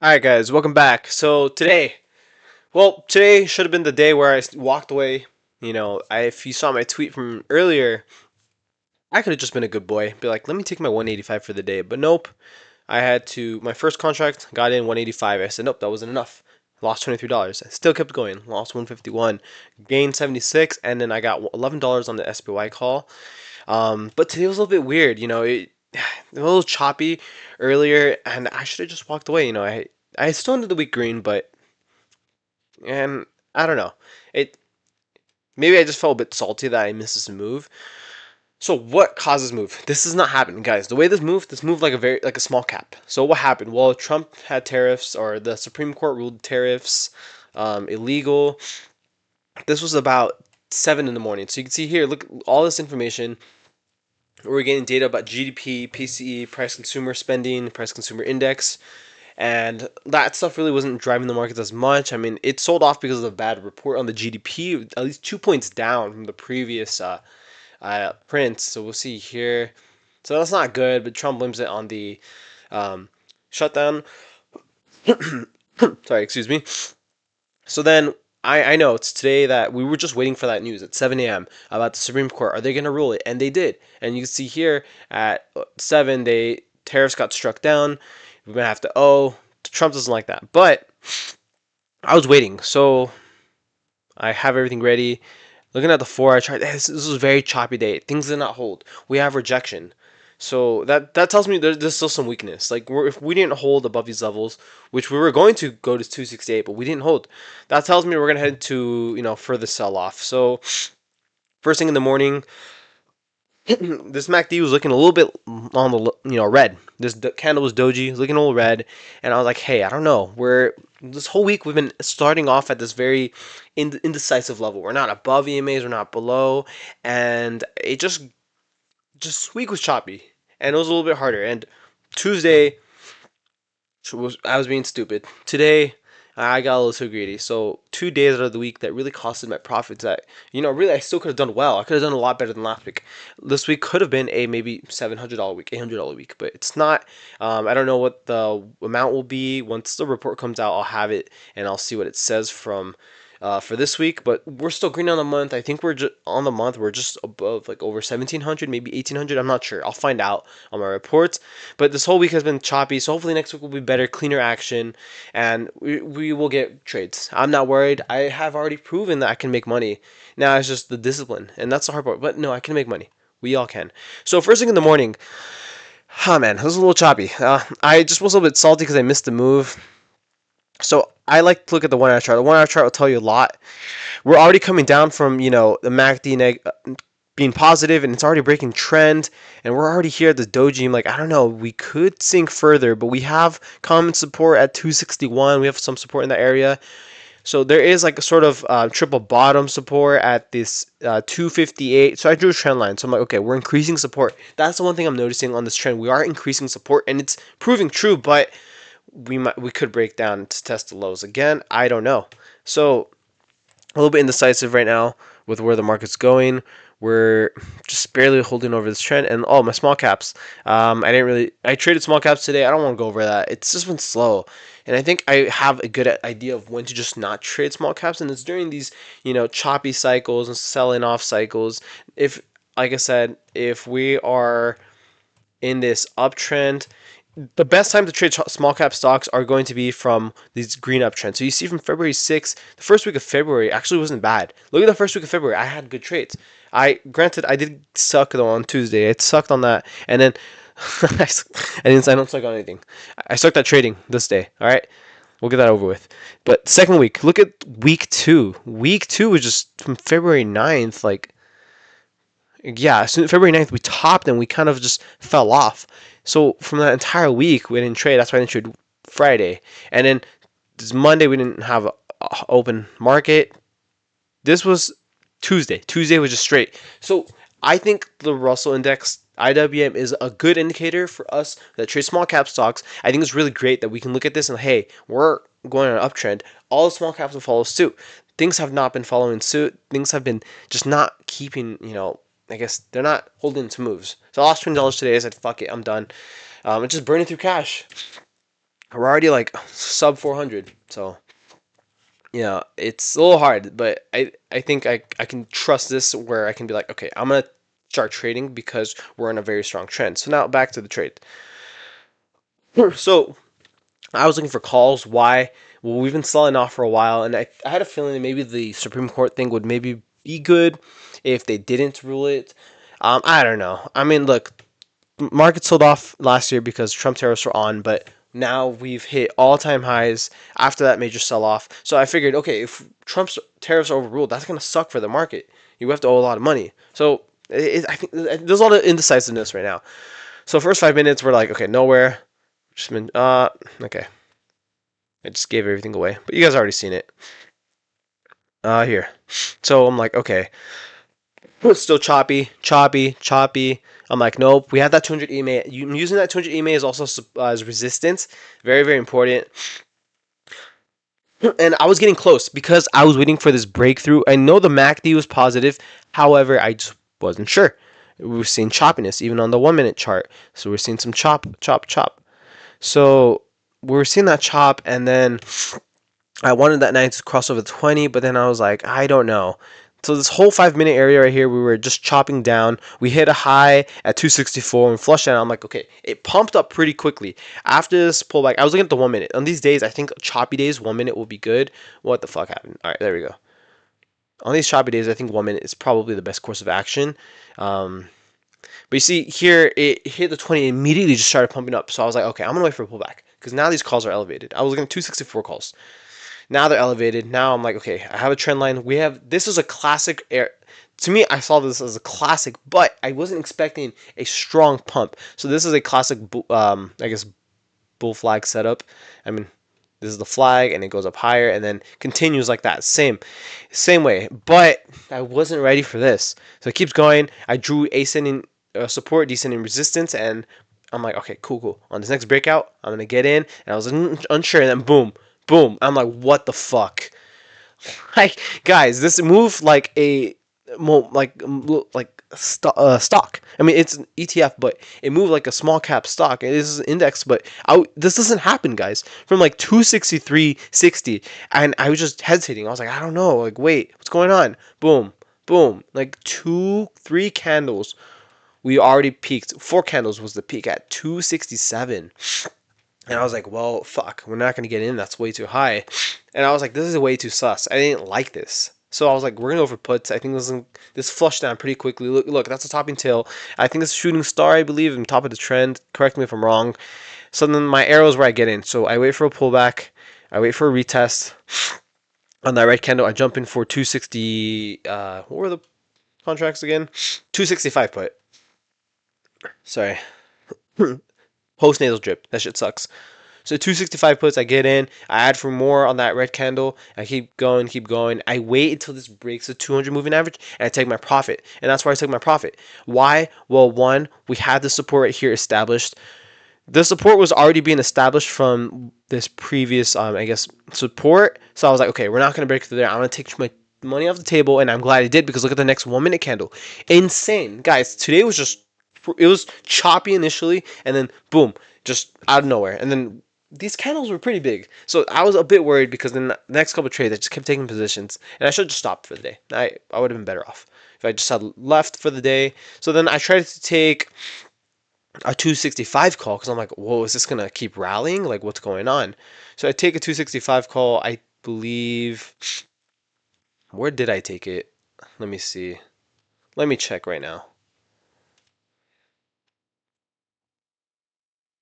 Alright guys, welcome back. So today should have been the day where I walked away. If you saw my tweet from earlier, I could have just been a good boy. Be like, let me take my 185 for the day. But nope, I had to, my first contract got in 185. I said, nope, that wasn't enough. Lost $23. I still kept going. Lost 151. Gained 76. And then I got $11 on the SPY call. But today was a little bit weird. A little choppy earlier. And I should have just walked away. I still ended the week green, but and I don't know. It maybe I just felt a bit salty that I missed this move. So what caused this move? This is not happening, guys. The way this moved like a small cap. So what happened? Well, Trump had tariffs, or the Supreme Court ruled tariffs illegal. This was about 7 in the morning. So you can see here, look, all this information. We're getting data about GDP, PCE, price consumer spending, price consumer index, and that stuff really wasn't driving the markets as much. I mean, it sold off because of the bad report on the GDP, at least 2 points down from the previous prints. So we'll see here. So that's not good, but Trump blames it on the shutdown. Sorry, excuse me. So then I know it's today that we were just waiting for that news at 7 a.m. about the Supreme Court. Are they going to rule it? And they did. And you can see here at 7, tariffs got struck down. We're going to have to owe. Trump doesn't like that. But I was waiting. So I have everything ready. Looking at the 4, I tried. This was a very choppy day. Things did not hold. We have rejection. So that tells me there's still some weakness. Like if we didn't hold above these levels, which we were going to go to 268, but we didn't hold. That tells me we're gonna head to further sell off. So first thing in the morning, this MACD was looking a little bit on the red. This candle was doji, was looking a little red, and I was like, hey, I don't know. This whole week we've been starting off at this very indecisive level. We're not above EMAs, we're not below, and it just week was choppy, and it was a little bit harder. And Tuesday I was being stupid. Today I got a little too greedy. So 2 days out of the week that really costed my profits. That really I still could have done well. I could have done a lot better than last week. This week could have been a maybe $700 week, $800 week, but it's not. I don't know what the amount will be. Once the report comes out, I'll have it and I'll see what it says for this week. But we're still green on the month. I think we're just on the month. We're just above like over 1,700, maybe 1,800. I'm not sure. I'll find out on my reports. But this whole week has been choppy. So hopefully next week will be better, cleaner action, and we will get trades. I'm not worried. I have already proven that I can make money. Now it's just the discipline, and that's the hard part. But no, I can make money. We all can. So first thing in the morning, man, this was a little choppy. I just was a little bit salty because I missed the move. So I like to look at the 1 hour chart. The 1 hour chart will tell you a lot. We're already coming down from the MACD being positive, and it's already breaking trend, and we're already here at the doji. I'm like, I don't know, we could sink further, but we have common support at 261. We have some support in that area. So there is like a sort of triple bottom support at this 258. So I drew a trend line. So I'm like, okay, we're increasing support. That's the one thing I'm noticing on this trend. We are increasing support, and it's proving true, but we could break down to test the lows again. I don't know. So a little bit indecisive right now with where the market's going. We're just barely holding over this trend. And my small caps. I traded small caps today. I don't want to go over that. It's just been slow. And I think I have a good idea of when to just not trade small caps. And it's during these, choppy cycles and selling off cycles. Like I said, if we are in this uptrend, the best time to trade small cap stocks are going to be from these green uptrends. So you see from February 6th, the first week of February actually wasn't bad. Look at the first week of February. I had good trades. Granted, I did suck though on Tuesday. It sucked on that. And then I don't suck on anything. I sucked at trading this day. All right. We'll get that over with. But second week, look at week 2. Week 2 was just from February 9th. Like, yeah, so February 9th, we topped and we kind of just fell off. So from that entire week, we didn't trade. That's why I didn't trade Friday. And then this Monday, we didn't have an open market. This was Tuesday. Tuesday was just straight. So I think the Russell Index, IWM, is a good indicator for us that trade small cap stocks. I think it's really great that we can look at this and, hey, we're going on an uptrend. All the small caps will follow suit. Things have not been following suit. Things have been just not keeping, I guess they're not holding to moves. So I lost $20 today. I said, fuck it, I'm done. I'm just burning through cash. We're already like sub 400. So yeah, it's a little hard, but I think I can trust this where I can be like, okay, I'm gonna start trading because we're in a very strong trend. So now back to the trade. So I was looking for calls. Why? Well, we've been selling off for a while, and I had a feeling that maybe the Supreme Court thing would maybe be good if they didn't rule it. I don't know. I mean, look, market sold off last year because Trump tariffs were on, but now we've hit all-time highs after that major sell-off. So I figured, okay, if Trump's tariffs are overruled, that's gonna suck for the market. You have to owe a lot of money. So I think there's a lot of indecisiveness right now. So first 5 minutes, we're like, okay, nowhere. Just been, okay. I just gave everything away, but you guys already seen it. Here. So I'm like, okay, still choppy, choppy, choppy. I'm like, nope. We have that 200 EMA. Using that 200 EMA is also as resistance. Very, very important. And I was getting close because I was waiting for this breakthrough. I know the MACD was positive. However, I just wasn't sure. We were seeing choppiness even on the 1 minute chart. So we're seeing some chop, chop, chop. So we were seeing that chop, and then I wanted that night to cross over 20, but then I was like, I don't know. So this whole 5 minute area right here, we were just chopping down. We hit a high at 264 and flushed out. I'm like, okay, it pumped up pretty quickly. After this pullback, I was looking at the 1 minute. On these days, I think choppy days, 1 minute will be good. What the fuck happened? All right, there we go. On these choppy days, I think 1 minute is probably the best course of action. Um, but you see here, it hit the 20 and immediately just started pumping up. So I was like, okay, I'm gonna wait for a pullback because now these calls are elevated. I was looking at 264 calls. Now they're elevated. Now I'm like, okay, I have a trend line. We have this is a classic air. To me, I saw this as a classic, but I wasn't expecting a strong pump. So this is a classic, I guess, bull flag setup. I mean, this is the flag, and it goes up higher, and then continues like that. Same way. But I wasn't ready for this, so it keeps going. I drew ascending support, descending resistance, and I'm like, okay, cool, cool. On this next breakout, I'm gonna get in, and I was unsure, and then boom, boom. I'm like, what the fuck? Like, guys, this move like a stock. I mean, it's an ETF, but it moved like a small cap stock. It is an index, but this doesn't happen, guys. From like 263.60, and I was just hesitating. I was like, I don't know. Like, wait, what's going on? Boom, boom. Like 3 candles. We already peaked. 4 candles was the peak at 267. And I was like, well, fuck, we're not going to get in. That's way too high. And I was like, this is way too sus. I didn't like this. So I was like, we're going to go for puts. I think this flushed down pretty quickly. Look, that's a topping tail. I think it's a shooting star, I believe, on top of the trend. Correct me if I'm wrong. So then my arrow is where I get in. So I wait for a pullback. I wait for a retest. On that red candle, I jump in for 260. What were the contracts again? 265 put. Sorry. Post nasal drip. That shit sucks. So 265 puts, I get in, I add for more on that red candle, I keep going, keep going. I wait until this breaks the 200 moving average, and I take my profit. And that's where I took my profit. Why? Well, one, we had the support right here established. The support was already being established from this previous, I guess, support. So I was like, okay, we're not going to break through there. I'm going to take my money off the table, and I'm glad I did because look at the next 1 minute candle. Insane. Guys, today was just, it was choppy initially, and then boom, just out of nowhere. And then these candles were pretty big. So I was a bit worried because then the next couple of trades, I just kept taking positions, and I should have just stopped for the day. I would have been better off if I just had left for the day. So then I tried to take a 265 call because I'm like, whoa, is this gonna keep rallying? Like, what's going on? So I take a 265 call. I believe. Where did I take it? Let me see. Let me check right now.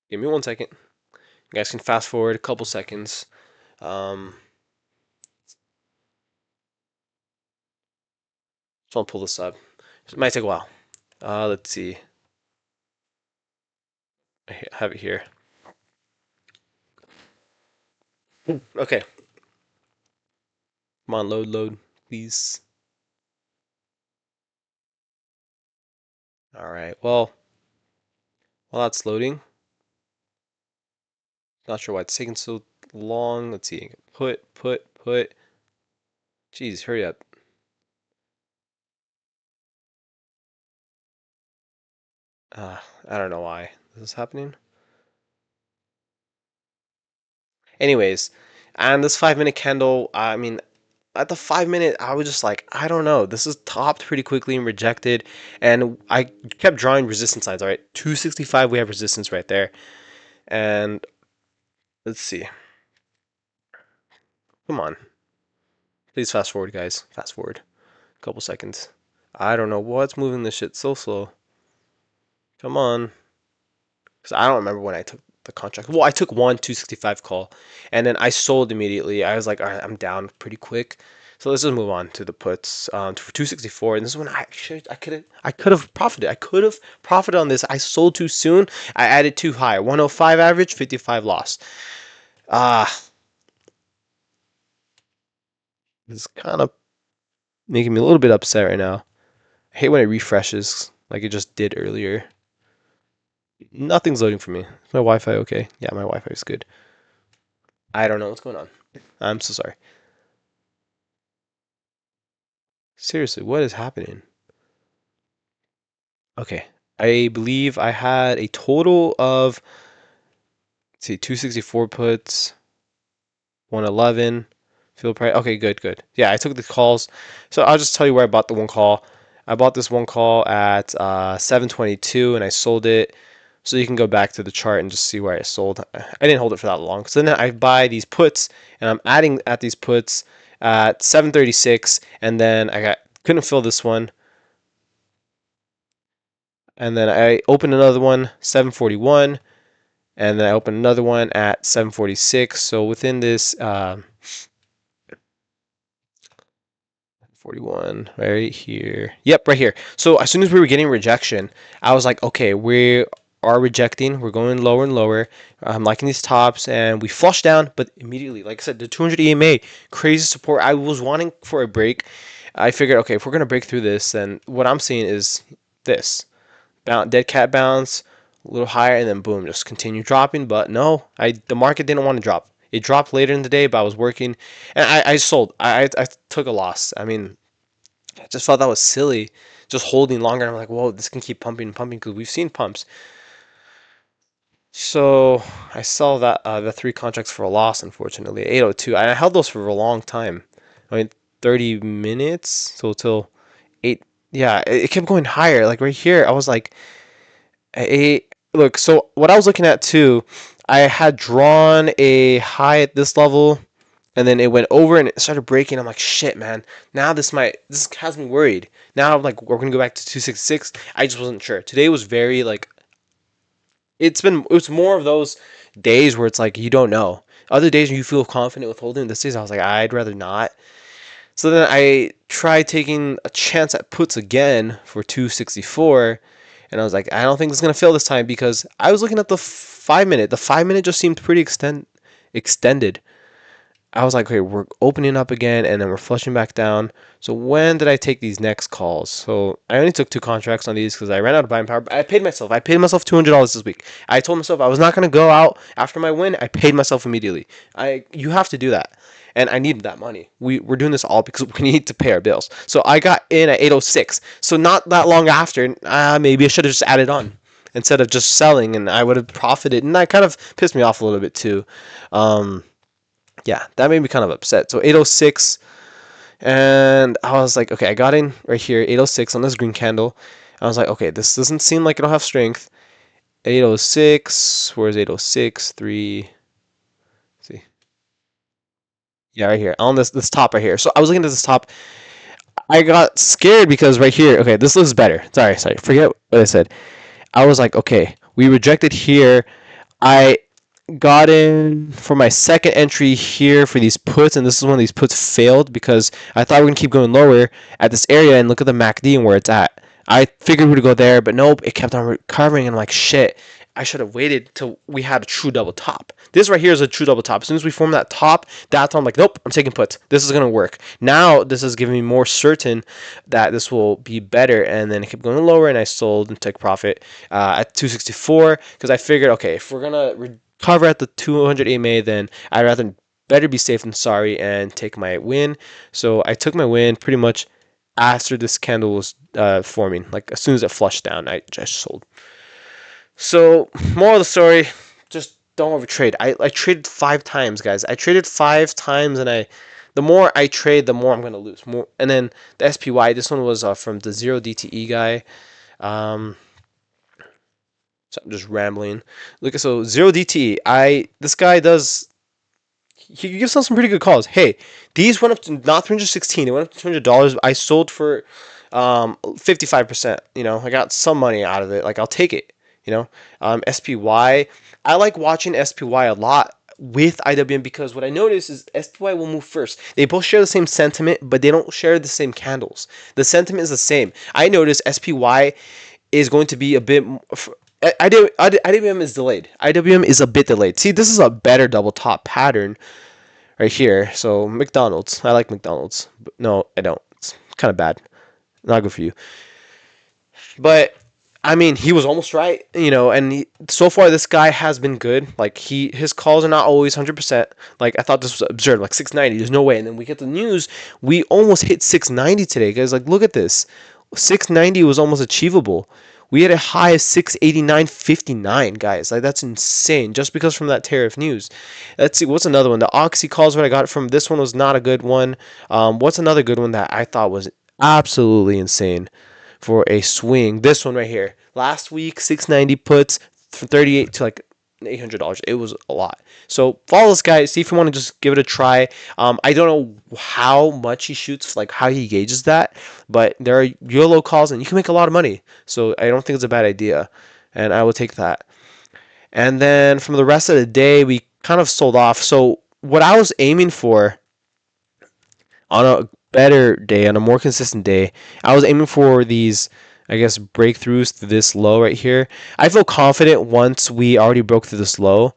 Give me 1 second. You guys can fast forward a couple seconds. Um, just want to pull this up. It might take a while. Let's see. I have it here. Okay. Come on, load, please. All right. Well, while that's loading, not sure why it's taking so long. Let's see. Put. Jeez, hurry up. I don't know why this is happening. Anyways, and this 5 minute candle, I mean, at the 5 minute, I was just like, I don't know. This is topped pretty quickly and rejected, and I kept drawing resistance lines. All right, 265, we have resistance right there, and let's see. Come on, please fast forward, guys. Fast forward a couple seconds. I don't know what's moving this shit so slow. Come on. Because I don't remember when I took the contract. Well, I took one 265 call, and then I sold immediately. I was like, all right, I'm down pretty quick. So let's just move on to the puts for 264. And this is when I could have profited. I could have profited on this. I sold too soon. I added too high. 105 average, 55 loss. Ah, this is kind of making me a little bit upset right now. I hate when it refreshes like it just did earlier. Nothing's loading for me. Is my Wi-Fi okay? Yeah, my Wi-Fi is good. I don't know what's going on. I'm so sorry. Seriously, what is happening? Okay, I believe I had a total of, let's see, 264 puts, 111 field price. Okay, good, good. Yeah, I took the calls. So I'll just tell you where I bought the one call. I bought this one call at 722 and I sold it. So you can go back to the chart and just see where I sold. I didn't hold it for that long. So then I buy these puts and I'm adding at these puts at 736 and then couldn't fill this one. And then I opened another one 741 and then I opened another one at 746. So within this 41 right here. Yep, right here. So as soon as we were getting rejection, I was like, okay, we are rejecting. We're going lower and lower. I'm liking these tops, and we flushed down, but immediately, like I said, the 200 EMA, crazy support. I was wanting for a break. I figured, okay, if we're gonna break through this, then what I'm seeing is this dead cat bounce, a little higher, and then boom, just continue dropping. But no, the market didn't want to drop. It dropped later in the day, but I was working, and I sold. I took a loss. I mean, I just felt that was silly, just holding longer. I'm like, whoa, this can keep pumping and pumping because we've seen pumps. So I saw that the three contracts for a loss, unfortunately, 802. And I held those for a long time. I mean, 30 minutes, so till 8. Yeah, it kept going higher. Like right here, I was like, look. So what I was looking at too, I had drawn a high at this level, and then it went over and it started breaking. I'm like, shit, man. Now this has me worried. Now I'm like, we're gonna go back to 266. I just wasn't sure. Today was very like, it's more of those days where it's like you don't know. Other days when you feel confident with holding. This days I was like, I'd rather not. So then I tried taking a chance at puts again for 264, and I was like, I don't think it's gonna fail this time because I was looking at the 5 minute. The 5 minute just seemed pretty extended. I was like, okay, we're opening up again, and then we're flushing back down. So when did I take these next calls? So I only took two contracts on these because I ran out of buying power. I paid myself. I paid myself $200 this week. I told myself I was not going to go out after my win. I paid myself immediately. You have to do that, and I needed that money. We're doing this all because we need to pay our bills. So I got in at 806. So not that long after, maybe I should have just added on instead of just selling, and I would have profited. And that kind of pissed me off a little bit too. Yeah, that made me kind of upset. So 806, and I was like, okay, I got in right here, 806 on this green candle. I was like, okay, this doesn't seem like it'll have strength. 806, where's 806? 3, see. Yeah, right here, on this top right here. So I was looking at this top. I got scared because right here, okay, this looks better. Sorry, forget what I said. I was like, okay, we rejected here. I got in for my second entry here for these puts, and this is when these puts failed because I thought we are going to keep going lower at this area, and look at the MACD and where it's at. I figured we would go there, but nope, it kept on recovering, and I'm like, shit, I should have waited till we had a true double top. This right here is a true double top. As soon as we form that top, that's when I'm like, nope, I'm taking puts. This is going to work. Now, this is giving me more certain that this will be better, and then it kept going lower, and I sold and took profit at 264 because I figured, okay, if we're going to cover at the 200 EMA, then I'd rather better be safe than sorry and take my win. So I took my win pretty much after this candle was forming. Like as soon as it flushed down, I just sold. So moral of the story, just don't overtrade. I traded 5 times, guys. I traded 5 times, and the more I trade, the more I'm gonna lose. More, and then the SPY. This one was from the zero DTE guy. Um, so I'm just rambling. Look, so zero DTE. This guy does. He gives us some pretty good calls. Hey, these went up to not 316. It went up to $200. I sold for 55%. I got some money out of it. Like, I'll take it. SPY. I like watching SPY a lot with IWM because what I notice is SPY will move first. They both share the same sentiment, but they don't share the same candles. The sentiment is the same. I notice SPY is going to be a bit. IWM is delayed. IWM is a bit delayed. See, this is a better double top pattern right here. So McDonald's. I like McDonald's. But no, I don't. It's kind of bad. Not good for you. But I mean, he was almost right, and so far this guy has been good. Like his calls are not always 100%. Like I thought this was absurd, like 690. There's no way. And then we get the news, we almost hit 690 today, guys. Like look at this, 690 was almost achievable. We had a high of 689.59, guys. Like that's insane. Just because from that tariff news. Let's see, what's another one? The Oxy calls, what I got from this one was not a good one. What's another good one that I thought was absolutely insane for a swing? This one right here. Last week, 690 puts from 38 to like $800. It was a lot. So follow this guy. See if you want to just give it a try. I don't know how much he shoots, like how he gauges that, but there are YOLO calls and you can make a lot of money. So I don't think it's a bad idea, and I will take that. And then from the rest of the day, we kind of sold off. So what I was aiming for on a better day, on a more consistent day, I was aiming for these, I guess, breakthroughs to this low right here. I feel confident once we already broke through this low.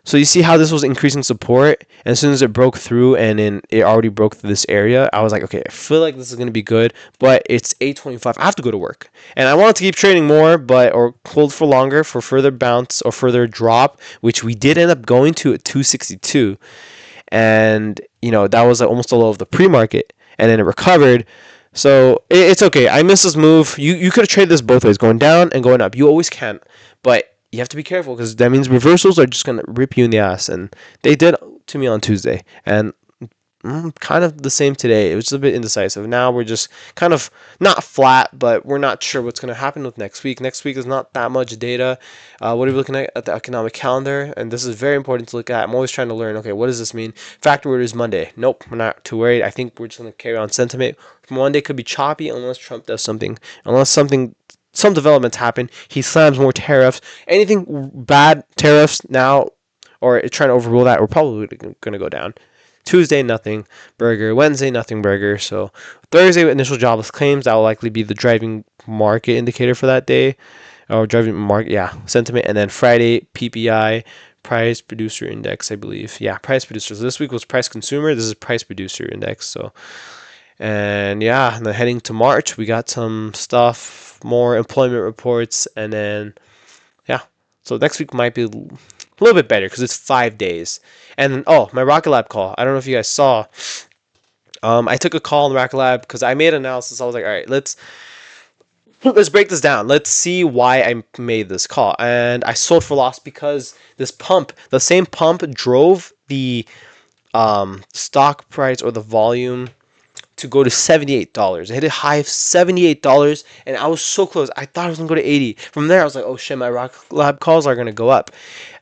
So you see how this was increasing support, and as soon as it broke through and then it already broke through this area, I was like, okay, I feel like this is going to be good, but it's 8:25. I have to go to work. And I wanted to keep trading more, or hold for longer for further bounce or further drop, which we did end up going to at 262. And that was almost the low of the pre-market, and then it recovered. So it's okay. I missed this move. You could have traded this both ways, going down and going up. You always can, but you have to be careful because that means reversals are just gonna rip you in the ass, and they did to me on Tuesday. And kind of the same today. It was a bit indecisive. Now we're just kind of not flat, but we're not sure what's going to happen with next week. Next week is not that much data. What are we looking at the economic calendar? And this is very important to look at. I'm always trying to learn, okay, what does this mean? Factor order is Monday. Nope, we're not too worried. I think we're just going to carry on sentiment. Monday could be choppy unless Trump does something. Unless some developments happen. He slams more tariffs. Anything bad tariffs now, or trying to overrule that, we're probably going to go down. Tuesday, nothing burger. Wednesday, nothing burger. So Thursday, initial jobless claims. That will likely be the driving market indicator for that day. Or driving market, yeah, sentiment. And then Friday, PPI, price producer index, I believe. Yeah, price producer. So this week was price consumer. This is price producer index. So, and yeah, and then heading to March, we got some stuff, more employment reports. And then, yeah. So next week might be a little bit better because it's 5 days. And then, oh, my Rocket Lab call. I don't know if you guys saw. I took a call on the Rocket Lab because I made an analysis. I was like, all right, let's break this down. Let's see why I made this call. And I sold for loss because this pump, the same pump, drove the stock price or the volume to go to $78. It hit a high of $78, and I was so close. I thought it was going to go to 80. From there, I was like, oh shit, my Rock Lab calls are going to go up.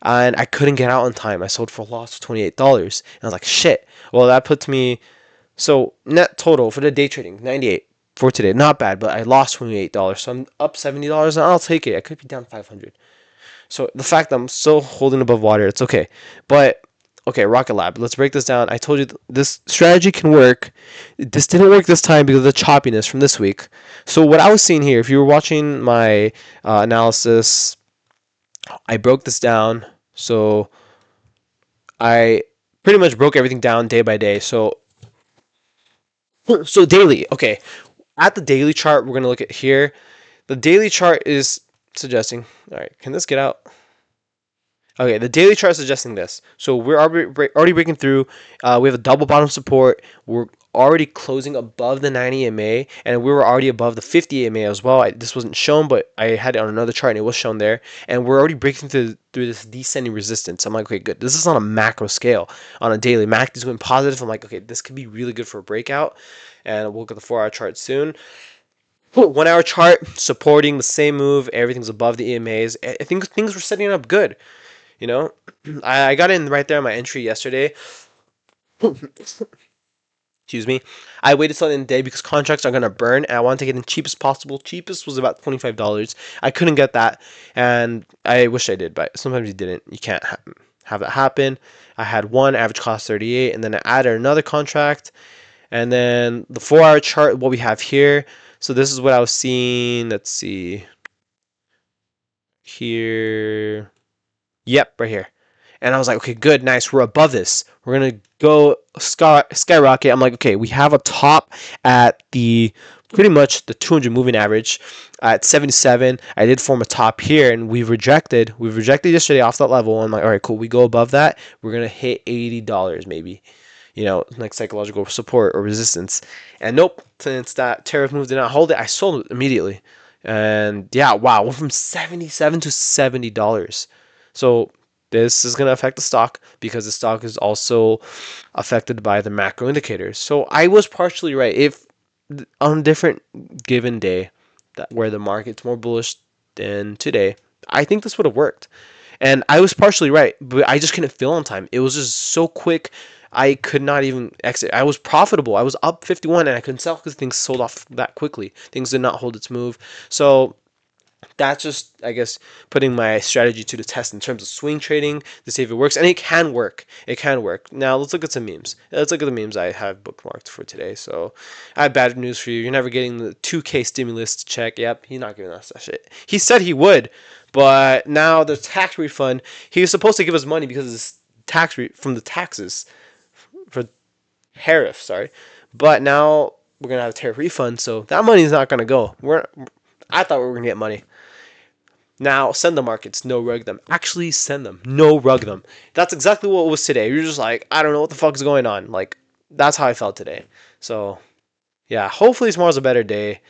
And I couldn't get out in time. I sold for a loss of $28. And I was like, shit. Well, that puts me, so net total for the day trading, 98 for today. Not bad, but I lost $28. So I'm up $70, and I'll take it. I could be down 500. So the fact that I'm still holding above water, it's okay. But okay, Rocket Lab. Let's break this down. I told you this strategy can work. This didn't work this time because of the choppiness from this week. So what I was seeing here, if you were watching my analysis, I broke this down. So I pretty much broke everything down day by day. So daily, okay. At the daily chart, we're going to look at here. The daily chart is suggesting, all right, can this get out? Okay, the daily chart is suggesting this. So we're already breaking through. We have a double bottom support. We're already closing above the 90 EMA, and we were already above the 50 EMA as well. This wasn't shown, but I had it on another chart and it was shown there. And we're already breaking through this descending resistance. I'm like, okay, good. This is on a macro scale. On a daily, MACD is going positive. I'm like, okay, this could be really good for a breakout. And we'll get the 4-hour chart soon. 1-hour chart supporting the same move. Everything's above the EMAs. I think things were setting up good. You know, I got in right there on my entry yesterday. Excuse me. I waited till the end of the day because contracts are gonna burn, and I wanted to get in cheapest possible. Cheapest was about $25. I couldn't get that, and I wish I did, but sometimes you didn't. You can't have that happen. I had one average cost 38, and then I added another contract, and then the 4-hour chart. What we have here. So this is what I was seeing. Let's see here. Yep, right here. And I was like, okay, good, nice. We're above this. We're going to go skyrocket. I'm like, okay, we have a top at the pretty much the 200 moving average at 77. I did form a top here, and we've rejected. We've rejected yesterday off that level. I'm like, all right, cool. We go above that. We're going to hit $80 maybe. You know, like psychological support or resistance. And nope, since that tariff move did not hold it, I sold it immediately. And yeah, wow, went from 77 to $70. So this is going to affect the stock because the stock is also affected by the macro indicators. So I was partially right. If on a different given day where the market's more bullish than today, I think this would have worked. And I was partially right, but I just couldn't fill on time. It was just so quick. I could not even exit. I was profitable. I was up 51 and I couldn't sell because things sold off that quickly. Things did not hold its move. So that's just, I guess, putting my strategy to the test in terms of swing trading to see if it works. And it can work. It can work. Now, let's look at some memes. Let's look at the memes I have bookmarked for today. So, I have bad news for you. You're never getting the 2K stimulus check. Yep, he's not giving us that shit. He said he would, but now the tax refund, he was supposed to give us money because of this from the taxes for tariff, sorry. But now we're going to have a tariff refund, so that money is not going to go. I thought we were going to get money. Now, send the markets, no rug them. Actually, send them, no rug them. That's exactly what it was today. You're just like, I don't know what the fuck is going on. Like, that's how I felt today. So, yeah, hopefully tomorrow's a better day.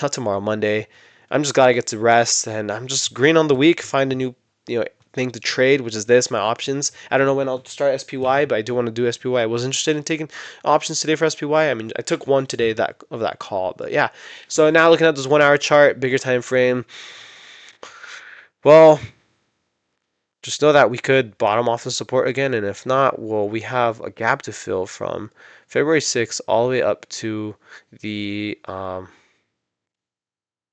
Not tomorrow, Monday. I'm just glad I get to rest, and I'm just green on the week. Find a new, thing to trade, which is this, my options. I don't know when I'll start SPY, but I do want to do SPY. I was interested in taking options today for SPY. I mean, I took one today of that call, but yeah. So now looking at this 1-hour chart, bigger time frame. Well, just know that we could bottom off the support again, and if not, well, we have a gap to fill from February 6th all the way up to the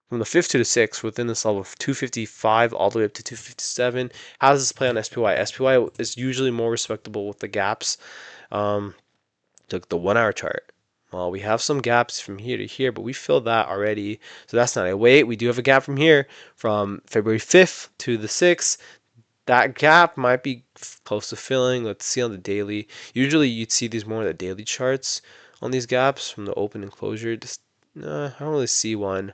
from the 5th to the 6th within this level of 255 all the way up to 257. How does this play on SPY? SPY is usually more respectable with the gaps. Took the 1-hour chart. Well, we have some gaps from here to here, but we filled that already, so that's not a wait. We do have a gap from here from February 5th to the 6th. That gap might be close to filling. Let's see on the daily. Usually you'd see these more on the daily charts on these gaps from the open and closure. Just, I don't really see one.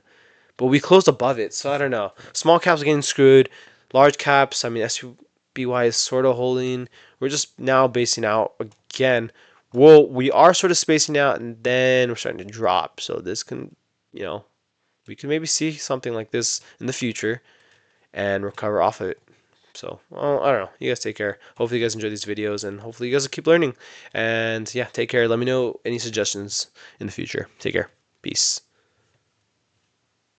But we closed above it, so I don't know. Small caps are getting screwed. Large caps, I mean, SPY is sort of holding. We're just now basing out again. Well, we are sort of spacing out, and then we're starting to drop. So this can, we can maybe see something like this in the future and recover off of it. So, well, I don't know. You guys take care. Hopefully you guys enjoy these videos, and hopefully you guys will keep learning. And yeah, take care. Let me know any suggestions in the future. Take care. Peace.